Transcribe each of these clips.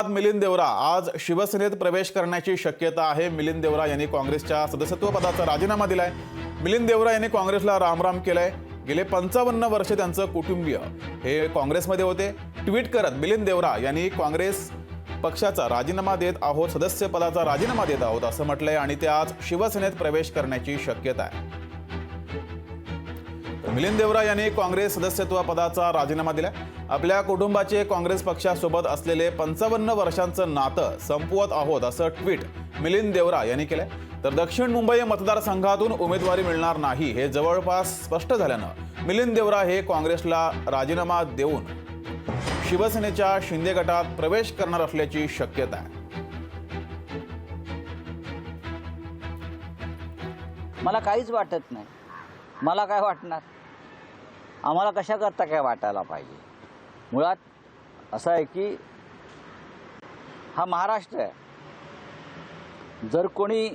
मिलिंद देवरा आज शिवसेनेत प्रवेश करण्याची शक्यता आहे। मिलिंद देवरा यांनी काँग्रेसच्या सदस्यत्व पदाचा राजीनामा दिलाय। मिलिंद देवरा यांनी काँग्रेसला रामराम केलाय। गेले 55 वर्ष त्यांचं कुटुंबीय हे काँग्रेसमध्ये होते। ट्विट करत मिलिंद देवरा यांनी काँग्रेस पक्षाचा राजीनामा देत आहोत, सदस्य पदाचा राजीनामा देत आहोत असं म्हटलंय आणि ते आज शिवसेनेत प्रवेश करण्याची शक्यता आहे। मिलिंद देवरा यांनी काँग्रेस सदस्यत्व पदाचा राजीनामा दिला। आपल्या कुटुंबाचे काँग्रेस पक्षासोबत असलेले 55 वर्षांचं नातं संपवत आहोत असं ट्विट मिलिंद देवरा यांनी केलंय। तर दक्षिण मुंबई मतदारसंघातून उमेदवारी मिळणार नाही हे जवळपास स्पष्ट झाल्यानं मिलिंद देवरा हे काँग्रेसला राजीनामा देऊन शिवसेनेच्या शिंदे गटात प्रवेश करणार असल्याची शक्यता आहे। मला काहीच वाटत नाही। मला काय वाटणार? आम्हाला कशा करता काय वाटायला पाहिजे? मुळात असं आहे की हा महाराष्ट्र आहे। जर कोणी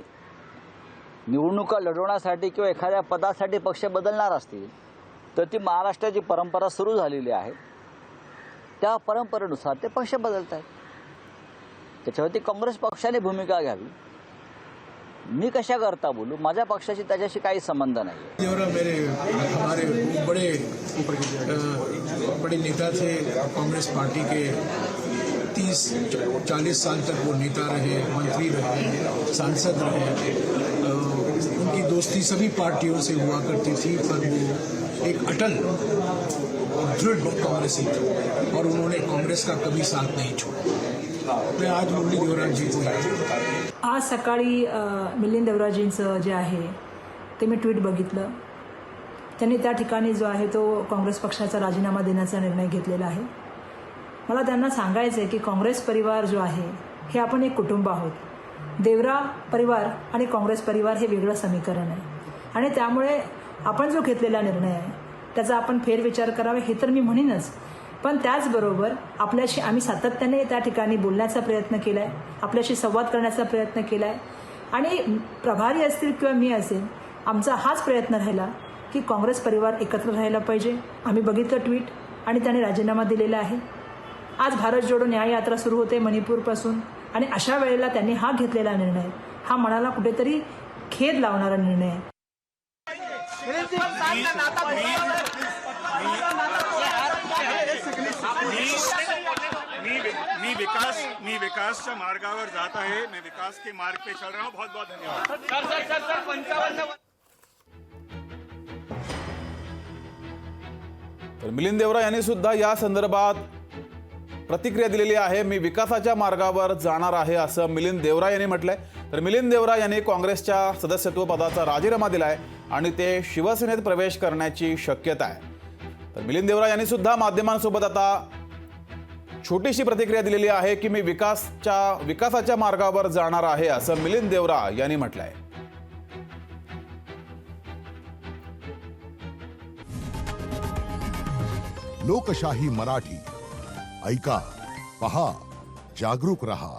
निवडणुका लढवण्यासाठी किंवा एखाद्या पदासाठी पक्ष बदलणार असतील तर ती महाराष्ट्राची परंपरा सुरू झालेली आहे। त्या परंपरेनुसार ते पक्ष बदलत आहेत। त्याच्यावरती काँग्रेस पक्षाने भूमिका घ्यावी। मी कशा करता बोलू? माझ्या पक्षाशी त्याच्याशी काही संबंध नाही। देवरा मेरे हमारे बड़े नेता थे। कांग्रेस पार्टी के 30-40 साल तक वो नेता रहे, मंत्री रहे, सांसद रहे। उनकी दोस्ती सभी पार्टियों से हुआ करती थी, पर वो एक अटल दृढ़ कांग्रेसी थे और उन्होंने कांग्रेस का कभी साथ नहीं छोड़ा। मैं आज मुरली देवरा जी को आज सकाळी मिलिंद देवराजींचं जे आहे ते मी ट्विट बघितलं। त्यांनी त्या ठिकाणी जो आहे तो काँग्रेस पक्षाचा राजीनामा देण्याचा निर्णय घेतलेला आहे। मला त्यांना सांगायचं आहे की काँग्रेस परिवार जो आहे हे आपण एक कुटुंब आहोत। देवरा परिवार आणि काँग्रेस परिवार हे वेगळं समीकरण आहे आणि त्यामुळे आपण जो घेतलेला निर्णय आहे त्याचा आपण फेरविचार करावा हे तर मी म्हणेनच। पण त्याचबरोबर आपल्याशी आम्ही सातत्याने त्या ठिकाणी बोलण्याचा प्रयत्न केला आहे, आपल्याशी संवाद करण्याचा प्रयत्न केला आहे आणि प्रभारी असतील किंवा मी असेल आमचा हाच प्रयत्न राहिला की काँग्रेस परिवार एकत्र राहायला पाहिजे। आम्ही बघितलं ट्विट आणि त्याने राजीनामा दिलेला आहे। आज भारत जोडो न्याय यात्रा सुरू होते मणिपूरपासून आणि अशा वेळेला त्यांनी हा घेतलेला निर्णय हा मनाला कुठेतरी खेद लावणारा निर्णय आहे। मी विकासच्या मार्गावर जात आहे। मैं विकास के मार्ग पे चल रहा हूँ। बहुत बहुत धन्यवाद। तर मिलिंद देवरा यांनी सुद्धा या संदर्भात प्रतिक्रिया दिलेली आहे। मी विकासाच्या मार्गावर जाणार आहे असं मिलिंद देवरा यांनी म्हटलंय। तर मिलिंद देवरा यांनी काँग्रेसच्या सदस्यत्व पदाचा राजीनामा दिलाय आणि ते शिवसेनेत प्रवेश करण्याची शक्यता आहे। तर मिलिंद देवरा यांनी सुद्धा माध्यमांसोबत आता छोटीशी प्रतिक्रिया दिलेली आहे की मी विकासाच्या मार्गावर जाणार आहे असं मिलिंद देवरा यांनी म्हटलंय। लोकशाही मराठी ऐका, पहा, जागरूक रहा।